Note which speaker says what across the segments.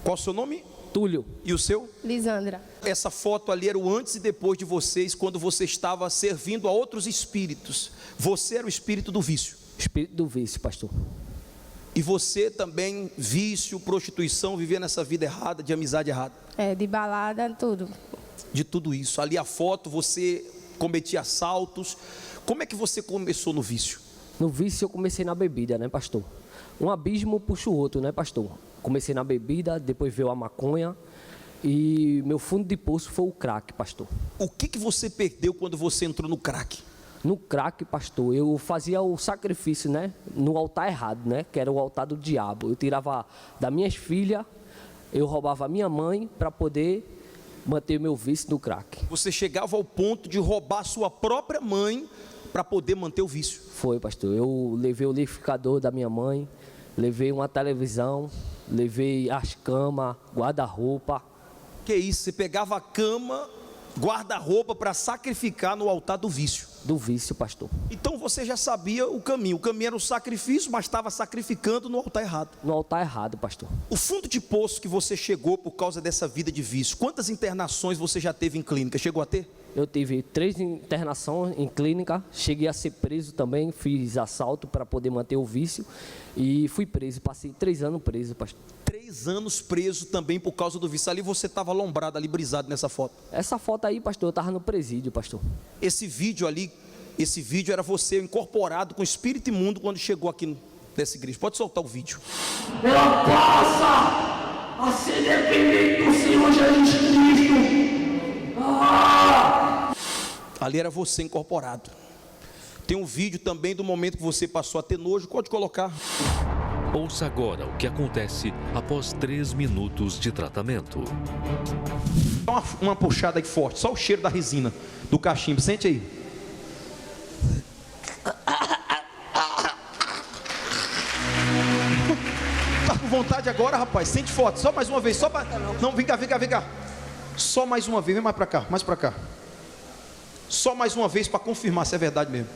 Speaker 1: Qual o seu nome?
Speaker 2: Túlio.
Speaker 1: E o seu?
Speaker 3: Lisandra.
Speaker 1: Essa foto ali era o antes e depois de vocês, quando você estava servindo a outros espíritos. Você era o espírito do vício.
Speaker 2: Espírito do vício, pastor.
Speaker 1: E você também, vício, prostituição, vivia nessa vida errada, de amizade errada.
Speaker 3: De balada, tudo.
Speaker 1: De tudo isso. Ali a foto, você cometia assaltos. Como é que você começou no vício?
Speaker 2: No vício eu comecei na bebida, né, pastor? Um abismo puxa o outro, né, pastor? Comecei na bebida, depois veio a maconha e meu fundo de poço foi o crack, pastor.
Speaker 1: O que você perdeu quando você entrou no crack?
Speaker 2: No crack, pastor, eu fazia o sacrifício, né, no altar errado, né, que era o altar do diabo. Eu tirava das minhas filhas, eu roubava a minha mãe para poder manter meu vício no crack.
Speaker 1: Você chegava ao ponto de roubar sua própria mãe para poder manter o vício?
Speaker 2: Foi, pastor. Eu levei o liquidificador da minha mãe, levei uma televisão, levei as camas, guarda-roupa.
Speaker 1: Que isso? Você pegava a cama, guarda-roupa para sacrificar no altar do vício?
Speaker 2: Do vício, pastor.
Speaker 1: Então você já sabia o caminho. O caminho era o sacrifício, mas estava sacrificando no altar errado.
Speaker 2: No altar errado, pastor.
Speaker 1: O fundo de poço que você chegou por causa dessa vida de vício, quantas internações você já teve em clínica? Chegou a ter?
Speaker 2: Eu tive 3 internações em clínica, cheguei a ser preso também, fiz assalto para poder manter o vício e fui preso, passei 3 anos preso, pastor.
Speaker 1: 3 anos preso também por causa do vício. Ali você estava alombrado, ali brisado nessa foto.
Speaker 2: Essa foto aí, pastor, eu estava no presídio, pastor.
Speaker 1: Esse vídeo era você incorporado com espírito imundo quando chegou aqui nessa igreja. Pode soltar o vídeo.
Speaker 4: Ela passa a ser dependente do Senhor Jesus Cristo.
Speaker 1: Ali era você incorporado. Tem um vídeo também do momento que você passou a ter nojo. Pode colocar.
Speaker 5: Ouça agora o que acontece após 3 minutos de tratamento.
Speaker 1: Dá uma puxada aí forte, só o cheiro da resina, do cachimbo, sente aí. Tá com vontade agora, rapaz? Sente forte, só mais uma vez, só pra... Não, vem cá. Só mais uma vez, vem mais pra cá. Só mais uma vez para confirmar se é verdade mesmo.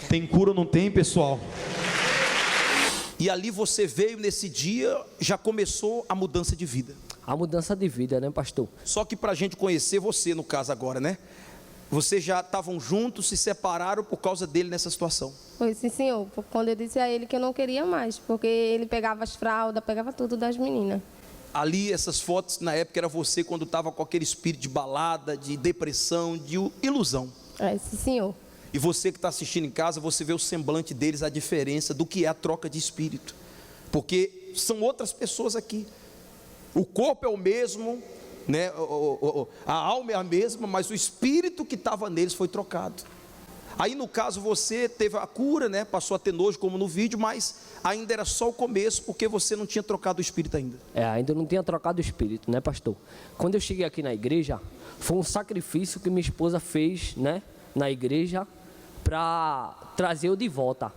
Speaker 1: Tem cura ou não tem, pessoal? E ali você veio nesse dia, já começou a mudança de vida.
Speaker 2: A mudança de vida, né, pastor?
Speaker 1: Só que para a gente conhecer você, no caso agora, né? Vocês já estavam juntos, se separaram por causa dele nessa situação.
Speaker 3: Foi sim, senhor. Quando eu disse a ele que eu não queria mais, porque ele pegava as fraldas, pegava tudo das meninas.
Speaker 1: Ali, essas fotos, na época, era você quando estava com aquele espírito de balada, de depressão, de ilusão.
Speaker 3: Sim, senhor.
Speaker 1: E você que está assistindo em casa, você vê o semblante deles, a diferença do que é a troca de espírito. Porque são outras pessoas aqui. O corpo é o mesmo, né? A alma é a mesma, mas o espírito que estava neles foi trocado. Aí no caso você teve a cura, né? Passou a ter nojo como no vídeo, mas ainda era só o começo, porque você não tinha trocado o espírito ainda.
Speaker 2: Ainda não tinha trocado o espírito, né, pastor? Quando eu cheguei aqui na igreja, foi um sacrifício que minha esposa fez, né, na igreja, para trazer eu de volta.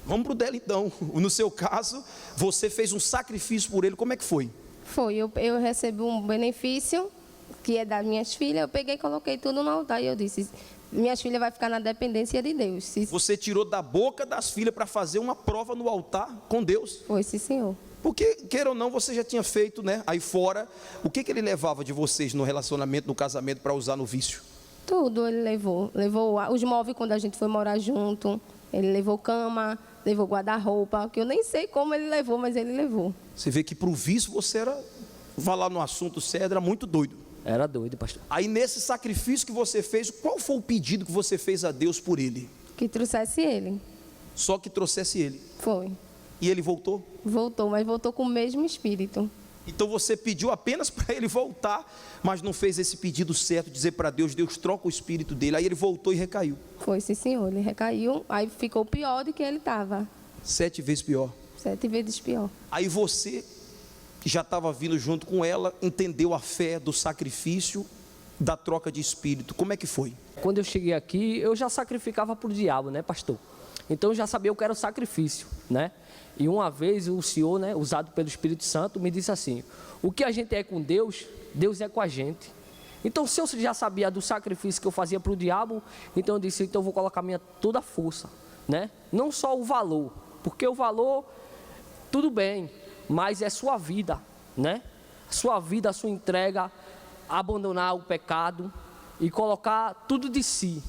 Speaker 1: Vamos pro dela então. No seu caso, você fez um sacrifício por ele, como é que foi?
Speaker 3: Foi, eu recebi um benefício, que é das minhas filhas, eu peguei e coloquei tudo no altar, e eu disse... Minhas filhas vão ficar na dependência de Deus.
Speaker 1: Você tirou da boca das filhas para fazer uma prova no altar com Deus?
Speaker 3: Foi, sim, senhor.
Speaker 1: Porque, queira ou não, você já tinha feito, né? Aí fora, o que ele levava de vocês no relacionamento, no casamento, para usar no vício?
Speaker 3: Tudo ele levou. Levou os móveis quando a gente foi morar junto. Ele levou cama, levou guarda-roupa, que eu nem sei como ele levou, mas ele levou.
Speaker 1: Você vê que para o vício você era, vai lá no assunto sério, era muito doido.
Speaker 2: Era doido, pastor.
Speaker 1: Aí nesse sacrifício que você fez, qual foi o pedido que você fez a Deus por ele?
Speaker 3: Que trouxesse ele.
Speaker 1: Só que trouxesse ele.
Speaker 3: Foi.
Speaker 1: E ele voltou?
Speaker 3: Voltou, mas voltou com o mesmo espírito.
Speaker 1: Então você pediu apenas para ele voltar, mas não fez esse pedido certo, dizer para Deus, Deus troca o espírito dele. Aí ele voltou e recaiu.
Speaker 3: Foi, sim, senhor. Ele recaiu, aí ficou pior do que ele estava.
Speaker 1: 7 vezes pior.
Speaker 3: 7 vezes pior.
Speaker 1: Aí você... já estava vindo junto com ela, entendeu a fé do sacrifício, da troca de espírito. Como é que foi?
Speaker 2: Quando eu cheguei aqui, eu já sacrificava para o diabo, né, pastor? Então eu já sabia o que era o sacrifício, né? E uma vez o Senhor, né, usado pelo Espírito Santo, me disse assim: o que a gente é com Deus, Deus é com a gente. Então se eu já sabia do sacrifício que eu fazia para o diabo, então eu disse, então eu vou colocar toda a força, né? Não só o valor, porque o valor tudo bem, mas é sua vida, né? Sua vida, a sua entrega, abandonar o pecado e colocar tudo de si,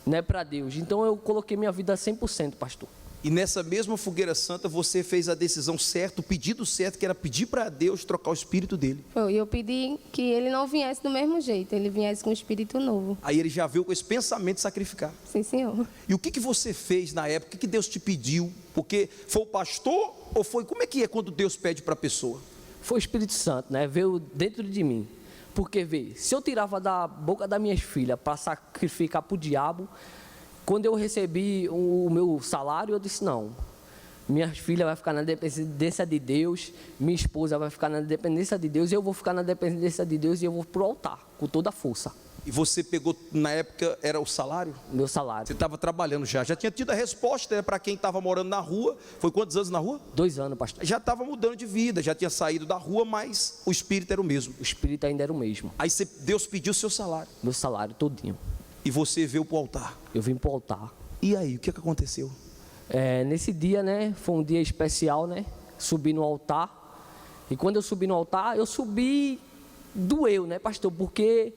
Speaker 2: né, para Deus. Então eu coloquei minha vida 100%, pastor.
Speaker 1: E nessa mesma fogueira santa você fez a decisão certa, o pedido certo, que era pedir para Deus trocar o espírito dele.
Speaker 3: Foi, eu pedi que ele não viesse do mesmo jeito, ele viesse com um espírito novo.
Speaker 1: Aí ele já veio com esse pensamento de sacrificar.
Speaker 3: Sim, senhor.
Speaker 1: E o que você fez na época? O que Deus te pediu? Porque foi o pastor ou foi... Como é que é quando Deus pede para a pessoa?
Speaker 2: Foi o Espírito Santo, né? Veio dentro de mim. Porque, vê, se eu tirava da boca das minhas filhas para sacrificar para o diabo, quando eu recebi o meu salário, eu disse, não, minha filha vai ficar na dependência de Deus, minha esposa vai ficar na dependência de Deus, eu vou ficar na dependência de Deus e eu vou para o altar, com toda a força.
Speaker 1: E você pegou, na época, era o salário?
Speaker 2: Meu salário.
Speaker 1: Você estava trabalhando já tinha tido a resposta, né, para quem estava morando na rua. Foi quantos anos na rua?
Speaker 2: 2 anos, pastor.
Speaker 1: Já estava mudando de vida, já tinha saído da rua, mas o espírito era o mesmo.
Speaker 2: O espírito ainda era o mesmo.
Speaker 1: Aí Deus pediu o seu salário.
Speaker 2: Meu salário todinho.
Speaker 1: E você veio para o altar.
Speaker 2: Eu vim para o altar.
Speaker 1: E aí, o que aconteceu?
Speaker 2: Nesse dia, né, foi um dia especial, né? Subi no altar. E quando eu subi no altar, eu subi, doeu, né, pastor? Porque,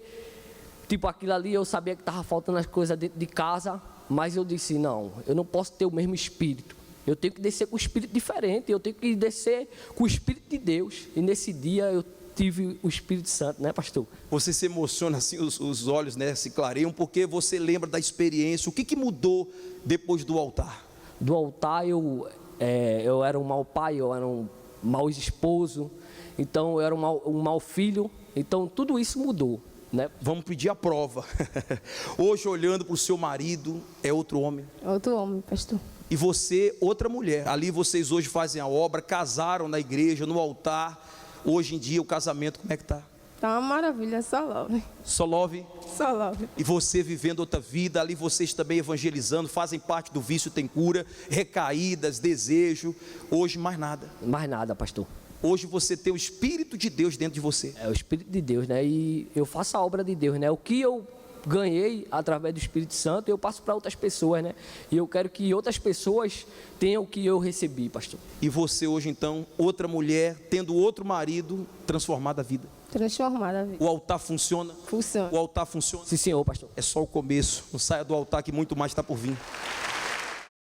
Speaker 2: tipo, aquilo ali eu sabia que estava faltando as coisas dentro de casa, mas eu disse, não, eu não posso ter o mesmo espírito. Eu tenho que descer com um espírito diferente, eu tenho que descer com o Espírito de Deus. E nesse dia eu tive o Espírito Santo, né, pastor?
Speaker 1: Você se emociona assim, os olhos, né, se clareiam, porque você lembra da experiência. O que mudou depois do altar?
Speaker 2: Do altar eu era um mau pai, eu era um mau esposo, então eu era um mau filho, então tudo isso mudou, né?
Speaker 1: Vamos pedir a prova. Hoje, olhando para o seu marido, é outro homem.
Speaker 3: Outro homem, pastor.
Speaker 1: E você, outra mulher. Ali vocês hoje fazem a obra, casaram na igreja, no altar. Hoje em dia o casamento como é que está?
Speaker 3: Tá uma maravilha, só love.
Speaker 1: Só love?
Speaker 3: Só love.
Speaker 1: E você vivendo outra vida, ali vocês também evangelizando, fazem parte do Vício Tem Cura, recaídas, desejo. Hoje mais nada.
Speaker 2: Mais nada, pastor.
Speaker 1: Hoje você tem o Espírito de Deus dentro de você.
Speaker 2: É o Espírito de Deus, né? E eu faço a obra de Deus, né? O que eu ganhei através do Espírito Santo, eu passo para outras pessoas, né? E eu quero que outras pessoas tenham o que eu recebi, pastor.
Speaker 1: E você hoje então, outra mulher, tendo outro marido, transformada a vida.
Speaker 3: Transformada a vida.
Speaker 1: O altar funciona?
Speaker 3: Funciona.
Speaker 1: O altar funciona?
Speaker 2: Sim, senhor, pastor.
Speaker 1: É só o começo. Não saia do altar que muito mais está por vir.